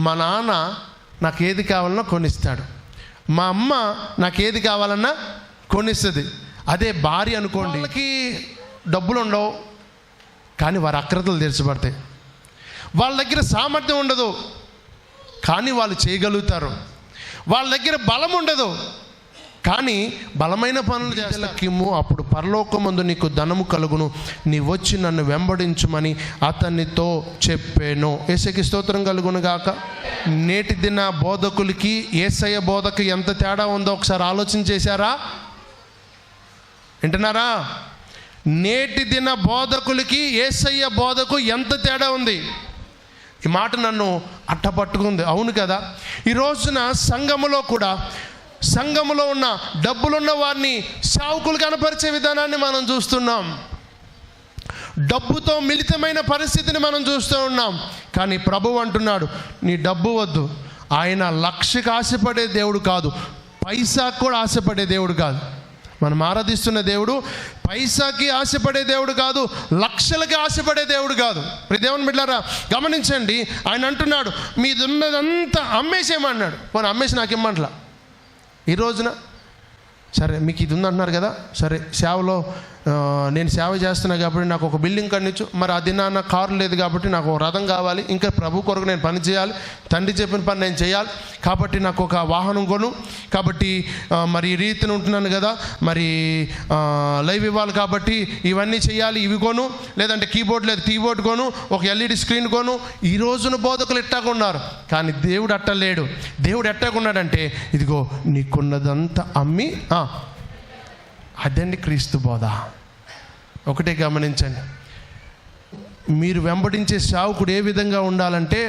మా నాన్న నాకు ఏది కావాలన్నా కొనిస్తాడు, మా అమ్మ నాకు ఏది కావాలన్నా కొనిస్తుంది. అదే భార్య అనుకోండి, వాళ్ళకి డబ్బులు ఉండవు కానీ వారి అక్రతలు తీర్చబడతాయి. వాళ్ళ దగ్గర సామర్థ్యం ఉండదు కానీ వాళ్ళు చేయగలుగుతారు. వాళ్ళ దగ్గర బలం ఉండదు కానీ బలమైన పనులు చేస్తాము. అప్పుడు పరలోకమందు నీకు ధనము కలుగును, నీ వచ్చి నన్ను వెంబడించుమని అతనితో చెప్పాను. యేసుకి స్తోత్రం కలుగును గాక. నేటి దిన బోధకులకి యేసయ్య బోధకు ఎంత తేడా ఉందో ఒకసారి ఆలోచన చేశారా? వింటున్నారా? నేటి దిన బోధకులకి యేసయ్య బోధకు ఎంత తేడా ఉంది. ఈ మాట నన్ను అట్టపట్టుకుంది. అవును కదా. ఈ రోజున సంఘములో కూడా, సంఘములో ఉన్న డబ్బులున్న వారిని సేవకులు కనపరిచే విధానాన్ని మనం చూస్తున్నాం. డబ్బుతో మిళితమైన పరిస్థితిని మనం చూస్తూ ఉన్నాం. కానీ ప్రభువు అంటున్నాడు, నీ డబ్బు వద్దు. ఆయన లక్షకు ఆశపడే దేవుడు కాదు, పైసాకు కూడా ఆశపడే దేవుడు కాదు. మనం ఆరాధిస్తున్న దేవుడు పైసాకి ఆశపడే దేవుడు కాదు, లక్షలకి ఆశపడే దేవుడు కాదు. దేవుని బిడ్డలారా గమనించండి. ఆయన అంటున్నాడు, మీది ఉన్నదంతా అమ్మేసేయమన్నాడు. పోనీ అమ్మేసి నాకు ఇమ్మంటలా. ఈ రోజున సరే మీకు ఇది ఉందంటున్నారు కదా, సరే సేవలో నేను సేవ చేస్తున్నా కాబట్టి నాకు ఒక బిల్డింగ్ కట్టించు. మరి అది నా కారు లేదు కాబట్టి నాకు ఒక రథం కావాలి. ఇంకా ప్రభు కొరకు నేను పని చేయాలి, తండ్రి చెప్పిన పని నేను చేయాలి కాబట్టి నాకు ఒక వాహనం కొను. కాబట్టి మరి ఈ రీతిని ఉంటున్నాను కదా, మరి లైవ్ ఇవ్వాలి కాబట్టి ఇవన్నీ చేయాలి, ఇవి కొను. లేదంటే కీబోర్డ్ లేదు, కీబోర్డ్ కొను. ఒక ఎల్ఈడి స్క్రీన్ కొను. ఈ రోజున బోధకులు ఎట్టాకున్నారు. కానీ దేవుడు అట్టలేడు. దేవుడు ఎట్టాకున్నాడంటే, ఇదిగో నీకున్నదంతా అమ్మి అదండి క్రీస్తు బోధ. ఒకటే గమనించండి, మీరు వెంబడించే సేవకుడు ఏ విధంగా ఉండాలంటే,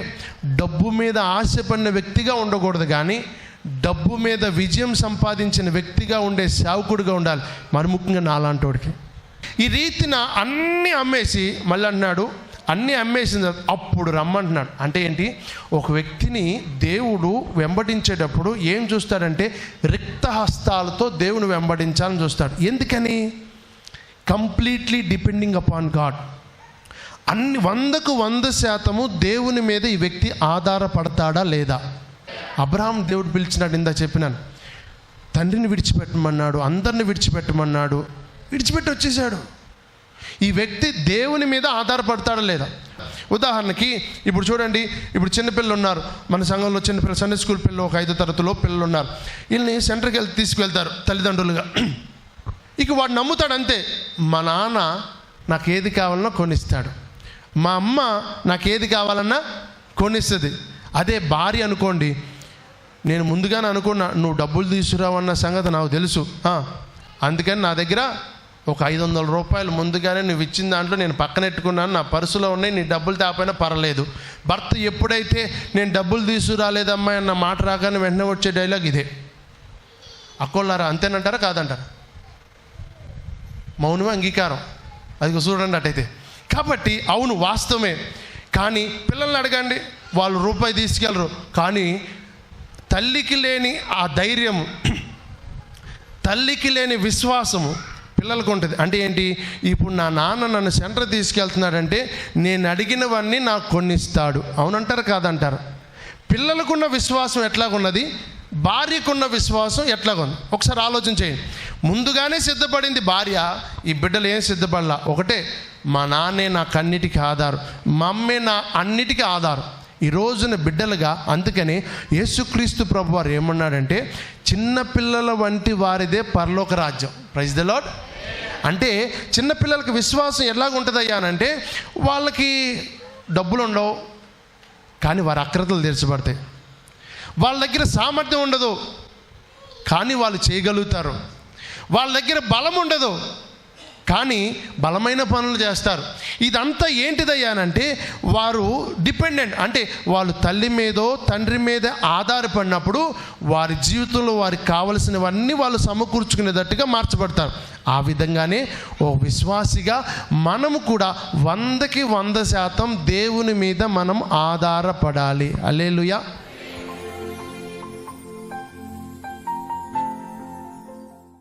డబ్బు మీద ఆశపడిన వ్యక్తిగా ఉండకూడదు కానీ డబ్బు మీద విజయం సంపాదించిన వ్యక్తిగా ఉండే సేవకుడిగా ఉండాలి. మరి ముఖ్యంగా నాలాంటోడికి. ఈ రీతిన అన్నీ అమ్మేసి మళ్ళీ అన్నాడు, అన్నీ అమ్మేసిన అప్పుడు రమ్మంటున్నాడు. అంటే ఏంటి? ఒక వ్యక్తిని దేవుడు వెంబడించేటప్పుడు ఏం చూస్తాడంటే, రిక్త హస్తాలతో దేవుని వెంబడించాలని చూస్తాడు. ఎందుకని? Completely depending upon God. అన్ని 100% దేవుని మీద ఈ వ్యక్తి ఆధారపడతాడా లేదా? అబ్రహాం దేవుడు పిలిచినాడు, ఇందా చెప్పినాను. తండ్రిని విడిచిపెట్టమన్నాడు, అందరిని విడిచిపెట్టమన్నాడు, విడిచిపెట్టి వచ్చేసాడు. ఈ వ్యక్తి దేవుని మీద ఆధారపడతాడా లేదా? ఉదాహరణకి ఇప్పుడు చూడండి, ఇప్పుడు చిన్నపిల్లలు ఉన్నారు మన సంఘంలో, చిన్నపిల్లలు సండే స్కూల్ పిల్లలు, ఒక 5వ తరగతిలో పిల్లలు ఉన్నారు. వీళ్ళని సెంటర్కి తీసుకువెళ్తారు తల్లిదండ్రులుగా. ఇక వాడు నమ్ముతాడు అంతే, మా నాన్న నాకు ఏది కావాలన్నా కొనిస్తాడు, మా అమ్మ నాకు ఏది కావాలన్నా కొనిస్తుంది. అదే భార్య అనుకోండి, నేను ముందుగానే అనుకున్నా నువ్వు డబ్బులు తీసుకురావన్న సంగతి నాకు తెలుసు, అందుకని నా దగ్గర ఒక 500 రూపాయలు ముందుగానే నువ్వు ఇచ్చిన దాంట్లో నేను పక్కనెట్టుకున్నాను, నా పర్సులో ఉన్నాయి, నీ డబ్బులు తేపోయినా పర్లేదు. భర్త ఎప్పుడైతే నేను డబ్బులు తీసుకురాలేదమ్మా అన్న మాట రాగానే వెంటనే వచ్చే డైలాగ్ ఇదే. అక్కోళ్ళారా అంతేనంటారా కాదంటారా? మౌనమే అంగీకారం. అది చూడండి అటైతే. కాబట్టి అవును వాస్తవమే. కానీ పిల్లల్ని అడగండి, వాళ్ళు రూపాయి తీసుకెళ్ళరు. కానీ తల్లికి లేని ఆ ధైర్యము, తల్లికి లేని విశ్వాసము పిల్లలకు ఉంటుంది. అంటే ఏంటి? ఇప్పుడు నా నాన్న నన్ను సెంటర్ తీసుకెళ్తున్నాడంటే నేను అడిగినవన్నీ నాకు కొన్నిస్తాడు. అవునంటారు కాదంటారు? పిల్లలకున్న విశ్వాసం ఎట్లాగున్నది, భార్యకున్న విశ్వాసం ఎట్లాగుంది ఒకసారి ఆలోచన చేయండి. ముందుగానే సిద్ధపడింది భార్య, ఈ బిడ్డలు ఏం సిద్ధపడలా. ఒకటే, మా నాన్నే నాకు అన్నిటికీ ఆధారం, మా అమ్మే నా అన్నిటికీ ఆధారం. ఈ రోజున బిడ్డలుగా అందుకని యేసుక్రీస్తు ప్రభు వారు ఏమన్నాడంటే, చిన్నపిల్లల వంటి వారిదే పరలోక రాజ్యం. Praise the Lord. అంటే చిన్నపిల్లలకి విశ్వాసం ఎలాగుంటుందయ్యా అంటే, వాళ్ళకి డబ్బులు ఉండవు కానీ వారి అక్రతలు తీర్చబడతాయి. వాళ్ళ దగ్గర సామర్థ్యం ఉండదు కానీ వాళ్ళు చేయగలుగుతారు. వాళ్ళ దగ్గర బలం ఉండదు కానీ బలమైన పనులు చేస్తారు. ఇదంతా ఏంటిదయ్యానంటే, వారు డిపెండెంట్, అంటే వాళ్ళు తల్లి మీదో తండ్రి మీద ఆధారపడినప్పుడు వారి జీవితంలో వారికి కావలసినవన్నీ వాళ్ళు సమకూర్చుకునేటట్టుగా మార్చబడతారు. ఆ విధంగానే ఓ విశ్వాసిగా మనము కూడా 100% దేవుని మీద మనం ఆధారపడాలి. హల్లెలూయా.